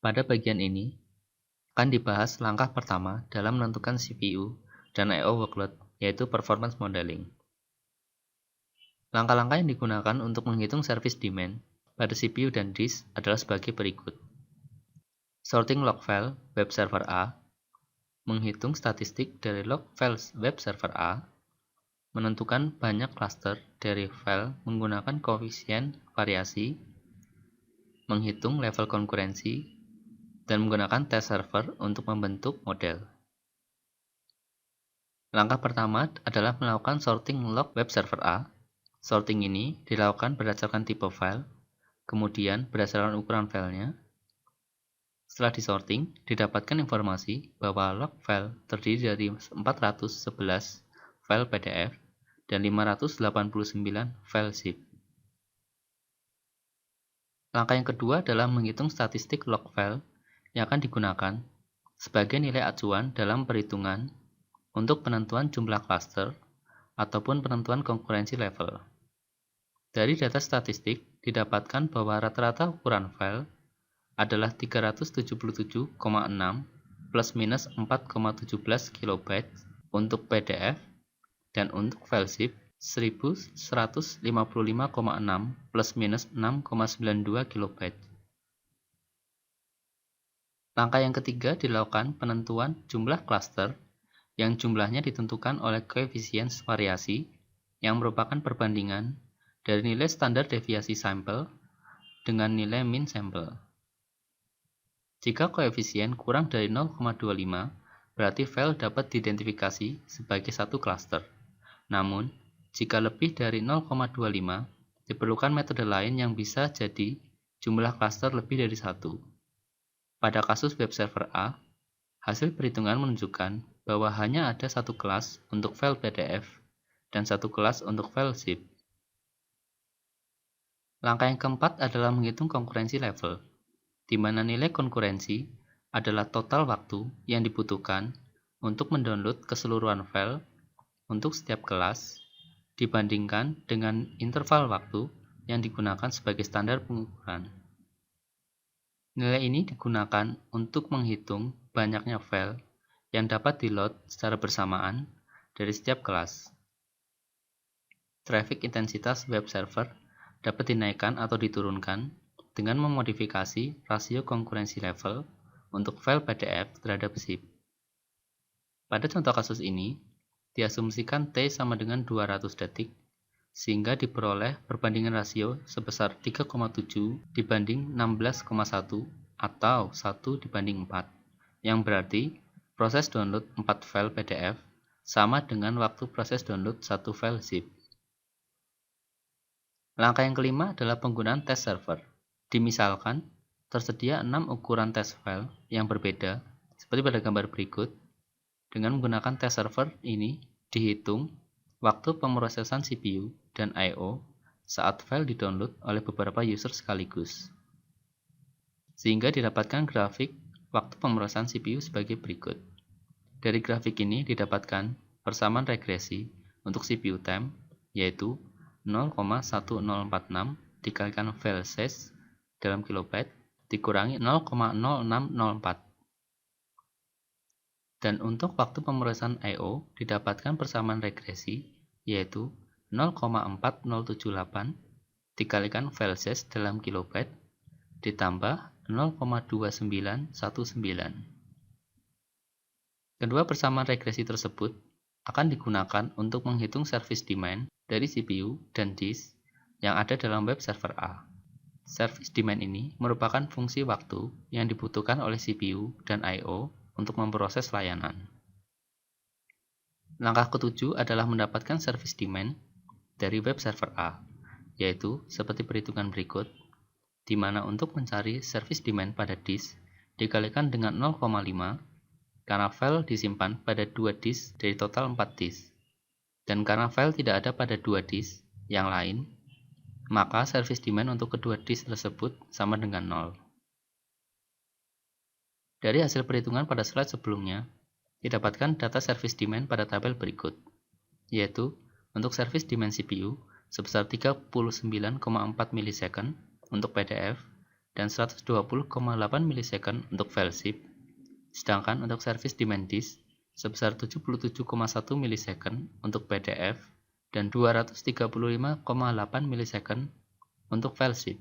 Pada bagian ini, akan dibahas langkah pertama dalam menentukan CPU dan I/O workload, yaitu performance modeling. Langkah-langkah yang digunakan untuk menghitung service demand pada CPU dan disk adalah sebagai berikut. Sorting log file web server A, menghitung statistik dari log file web server A, menentukan banyak cluster dari file menggunakan koefisien variasi, menghitung level konkurensi, dan menggunakan test server untuk membentuk model. Langkah pertama adalah melakukan sorting log web server A. Sorting ini dilakukan berdasarkan tipe file, kemudian berdasarkan ukuran filenya. Setelah disorting, didapatkan informasi bahwa log file terdiri dari 411 file PDF dan 589 file zip. Langkah yang kedua adalah menghitung statistik log file yang akan digunakan sebagai nilai acuan dalam perhitungan untuk penentuan jumlah cluster ataupun penentuan konkurensi level. Dari data statistik, didapatkan bahwa rata-rata ukuran file adalah 377,6 plus minus 4,17 KB untuk PDF dan untuk file zip 1155,6 plus minus 6,92 KB. Langkah yang ketiga dilakukan penentuan jumlah cluster yang jumlahnya ditentukan oleh koefisien variasi yang merupakan perbandingan dari nilai standar deviasi sampel dengan nilai mean sampel. Jika koefisien kurang dari 0,25, berarti file dapat diidentifikasi sebagai satu cluster. Namun, jika lebih dari 0,25, diperlukan metode lain yang bisa jadi jumlah cluster lebih dari satu. Pada kasus web server A, hasil perhitungan menunjukkan bahwa hanya ada satu kelas untuk file PDF dan satu kelas untuk file zip. Langkah yang keempat adalah menghitung konkurensi level, di mana nilai konkurensi adalah total waktu yang dibutuhkan untuk mendownload keseluruhan file untuk setiap kelas dibandingkan dengan interval waktu yang digunakan sebagai standar pengukuran. Nilai ini digunakan untuk menghitung banyaknya file yang dapat di-load secara bersamaan dari setiap kelas. Traffic intensitas web server dapat dinaikkan atau diturunkan dengan memodifikasi rasio konkurensi level untuk file PDF terhadap zip. Pada contoh kasus ini, diasumsikan T sama dengan 200 detik, sehingga diperoleh perbandingan rasio sebesar 3,7 dibanding 16,1 atau 1 dibanding 4, yang berarti proses download 4 file PDF sama dengan waktu proses download 1 file zip. Langkah yang kelima adalah penggunaan test server. Dimisalkan, tersedia 6 ukuran test file yang berbeda, seperti pada gambar berikut. Dengan menggunakan test server ini, dihitung waktu pemrosesan CPU dan I/O saat file didownload oleh beberapa user sekaligus. Sehingga didapatkan grafik waktu pemrosesan CPU sebagai berikut. Dari grafik ini didapatkan persamaan regresi untuk CPU time, yaitu 0,1046 dikalikan file size dalam kilobyte dikurangi 0,0604. Dan untuk waktu pemrosesan I/O didapatkan persamaan regresi, yaitu 0,4078 dikalikan file size dalam kilobyte ditambah 0,2919. Kedua persamaan regresi tersebut akan digunakan untuk menghitung service demand dari CPU dan disk yang ada dalam web server A. Service demand ini merupakan fungsi waktu yang dibutuhkan oleh CPU dan I/O untuk memproses layanan. Langkah ketujuh adalah mendapatkan service demand dari web server A, yaitu seperti perhitungan berikut, di mana untuk mencari service demand pada disk dikalikan dengan 0,5 karena file disimpan pada 2 disk dari total 4 disk. Dan karena file tidak ada pada 2 disk yang lain, maka service demand untuk kedua disk tersebut sama dengan 0. Dari hasil perhitungan pada slide sebelumnya, didapatkan data service demand pada tabel berikut, yaitu untuk service demand CPU sebesar 39,4 ms untuk PDF dan 120,8 milisecond untuk file zip, sedangkan untuk service demand disk sebesar 77,1 milisecond untuk PDF dan 235,8 milisecond untuk file zip.